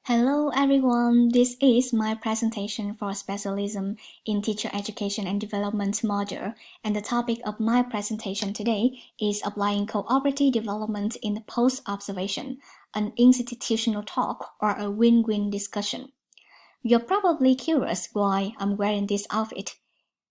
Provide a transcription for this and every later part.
Hello everyone, this is my presentation for specialism in teacher education and development module, and the topic of my presentation today is applying cooperative development in the post-observation, an institutional talk or a win-win discussion. You're probably curious why I'm wearing this outfit.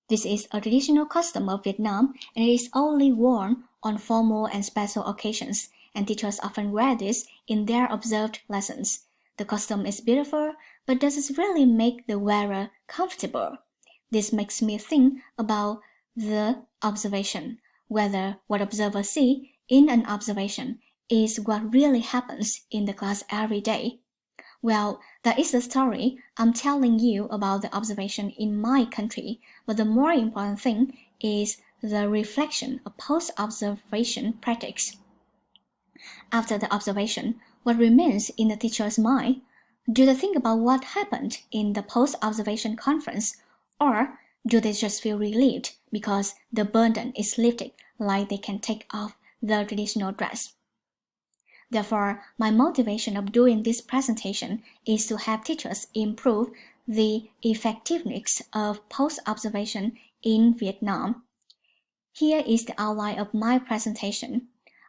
This is a traditional custom of Vietnam and it is only worn on formal and special occasions, and teachers often wear this in their observed lessons. The custom is beautiful, but does it really make the wearer comfortable? This makes me think about the observation, whether what observers see in an observation is what really happens in the class every day. Well, that is the story I'm telling you about the observation in my country, but the more important thing is the reflection of post-observation practice. After the observation, what remains in the teacher's mind? Do they think about what happened in the post-observation conference, or do they just feel relieved because the burden is lifted, like they can take off the traditional dress? Therefore, my motivation of doing this presentation is to help teachers improve the effectiveness of post-observation in Vietnam. Here is the outline of my presentation.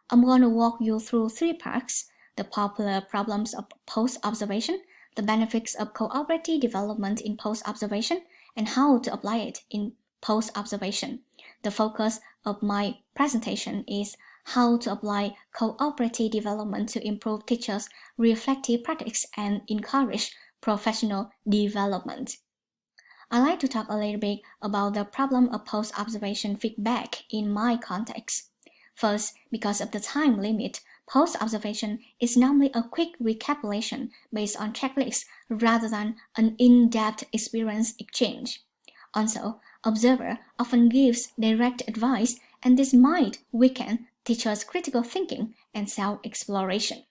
I'm going to walk you through three parts: the popular problems of post-observation, the benefits of cooperative development in post-observation, and how to apply it in post-observation. The focus of my presentation is how to apply cooperative development to improve teachers' reflective practice and encourage professional development. I'd like to talk a little bit about the problem of post-observation feedback in my context. First, because of the time limit, post-observation is normally a quick recapitulation based on checklists rather than an in-depth experience exchange. Also, observer often gives direct advice, and this might weaken teachers' critical thinking and self-exploration.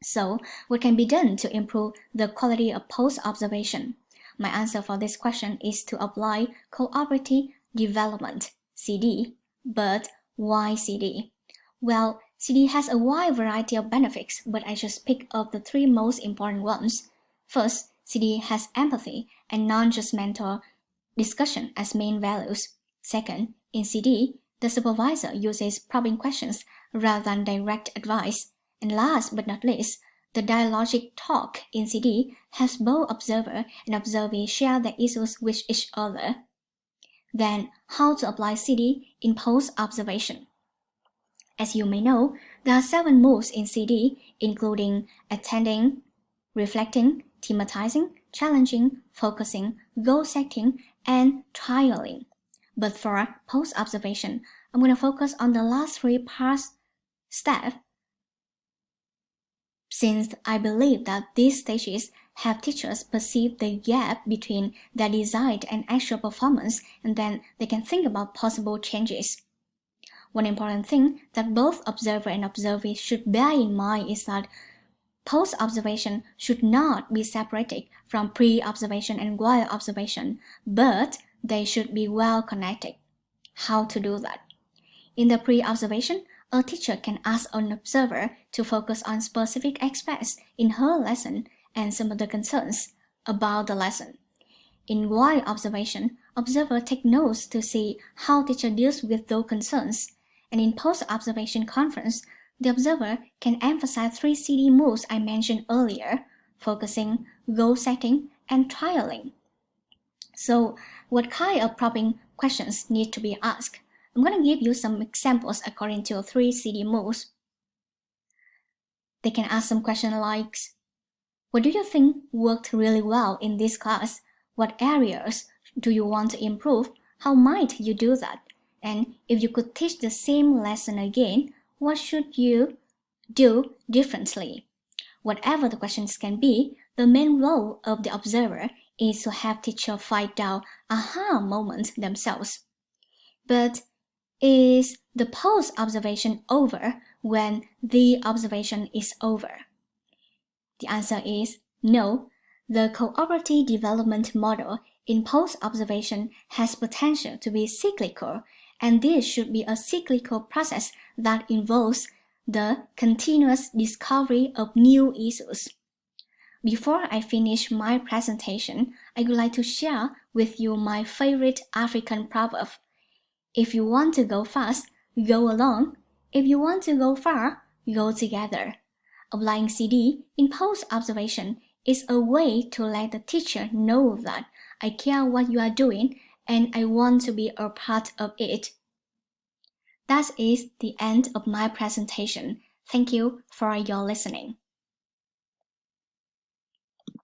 So, what can be done to improve the quality of post-observation? My answer for this question is to apply cooperative development, CD. But why CD? Well, CD has a wide variety of benefits, but I just pick up the three most important ones. First, CD has empathy and non-judgmental discussion as main values. Second, in CD, the supervisor uses probing questions rather than direct advice. And last but not least, the dialogic talk in CD helps both observer and observee share their issues with each other. Then, how to apply CD in post-observation? As you may know, there are 7 moves in CD, including attending, reflecting, thematizing, challenging, focusing, goal setting, and trialing. But for post-observation, I'm going to focus on the last 3 steps, since I believe that these stages help teachers perceive the gap between their desired and actual performance, and then they can think about possible changes. One important thing that both observer and observee should bear in mind is that post-observation should not be separated from pre-observation and while observation, but they should be well connected. How to do that? In the pre-observation, a teacher can ask an observer to focus on specific aspects in her lesson and some of the concerns about the lesson. In while observation, observer take notes to see how teacher deals with those concerns. And in post-observation conference, the observer can emphasize 3 CD moves I mentioned earlier: focusing, goal setting, and trialing. So, what kind of probing questions need to be asked? I'm going to give you some examples according to 3 CD moves. They can ask some questions like, what do you think worked really well in this class? What areas do you want to improve? How might you do that? And if you could teach the same lesson again, what should you do differently? Whatever the questions can be, the main role of the observer is to have teacher find out aha moments themselves. But is the post-observation over when the observation is over? The answer is no. The cooperative development model in post-observation has potential to be cyclical, and this should be a cyclical process that involves the continuous discovery of new issues. Before I finish my presentation, I would like to share with you my favorite African proverb. If you want to go fast, go alone. If you want to go far, go together. Applying CD in post-observation is a way to let the teacher know that I care what you are doing and I want to be a part of it. That is the end of my presentation. Thank you for your listening.